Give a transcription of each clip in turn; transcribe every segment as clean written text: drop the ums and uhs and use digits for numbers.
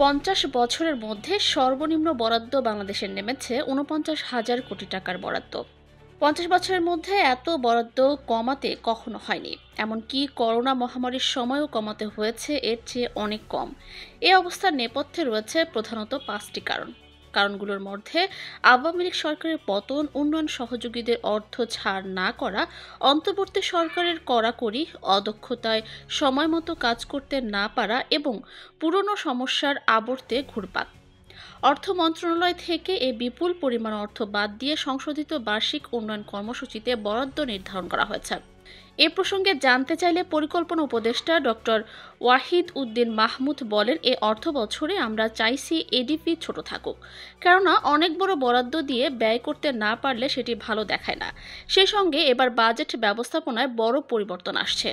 50 বছরের মধ্যে সর্বনিম্ন বরাদ্দ বাংলাদেশের নেমেছে ৪৯,০০০ কোটি টাকার বরাদ্দ। 50 বছরের মধ্যে এত বরাদ্দ কমাতে কখনো হয়নি, এমনকি করোনা মহামারীর সময়ও কমাতে হয়েছে এর চেয়ে অনেক কম। এই অবস্থার নেপথ্যে রয়েছে প্রধানত 5টি কারণগুলোর মধ্যে আওয়ামী লীগ সরকারের পতন, উন্নয়ন সহযোগীদের অর্থ ছাড় না করা, অন্তর্বর্তী সরকারের কড়াকড়ি, অদক্ষতায় সময়মতো কাজ করতে না পারা এবং পুরনো সমস্যার আবর্তে ঘুরপাক। অর্থ মন্ত্রণালয় থেকে এই বিপুল পরিমাণ অর্থ বাদ দিয়ে সংশোধিত বার্ষিক উন্নয়ন কর্মসূচিতে বরাদ্দ নির্ধারণ করা হয়েছে। এ প্রসঙ্গে জানতে চাইলে পরিকল্পনা উপদেষ্টা ডক্টর ওয়াহিদ উদ্দিন মাহমুদ বলেন, এ অর্থ বছরে আমরা চাইছি এডিপি ছোট থাকুক, কেননা অনেক বড় বরাদ্দ দিয়ে ব্যয় করতে না পারলে সেটি ভালো দেখায় না। সেই সঙ্গে এবার বাজেট ব্যবস্থাপনায় বড় পরিবর্তন আসছে।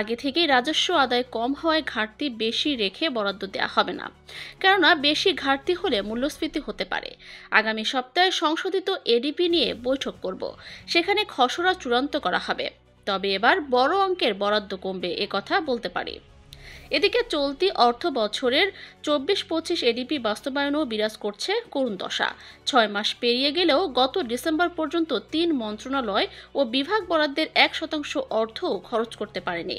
আগে থেকেই রাজস্ব আদায় কম হওয়ায় ঘাটতি বেশি রেখে বরাদ্দ দেওয়া হবে না, কেননা বেশি ঘাটতি হলে মূল্যস্ফীতি হতে পারে। আগামী সপ্তাহে সংশোধিত এডিপি নিয়ে বৈঠক করব, সেখানে খসড়া চূড়ান্ত করা হবে। তবে এবার বড় অঙ্কের বরাদ্দ কমবে এ কথা বলতে পারি। এদিকে চলতি অর্থ বছরের 24-25 এডিপি বাস্তবায়নও বিরাজ করছে করুণ দশা। 6 মাস পেরিয়ে গেলেও গত ডিসেম্বর পর্যন্ত 3 মন্ত্রণালয় ও বিভাগ বরাদ্দের 1% অর্থও খরচ করতে পারেনি।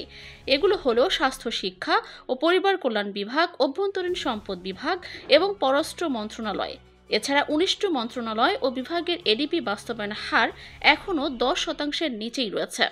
এগুলো হলো স্বাস্থ্য, শিক্ষা ও পরিবার কল্যাণ বিভাগ, অভ্যন্তরীণ সম্পদ বিভাগ এবং পররাষ্ট্র মন্ত্রণালয়। এছাড়া 19টি মন্ত্রণালয় ও বিভাগের এডিপি বাস্তবায়ন হার এখনও 10%-এর নিচেই রয়েছে।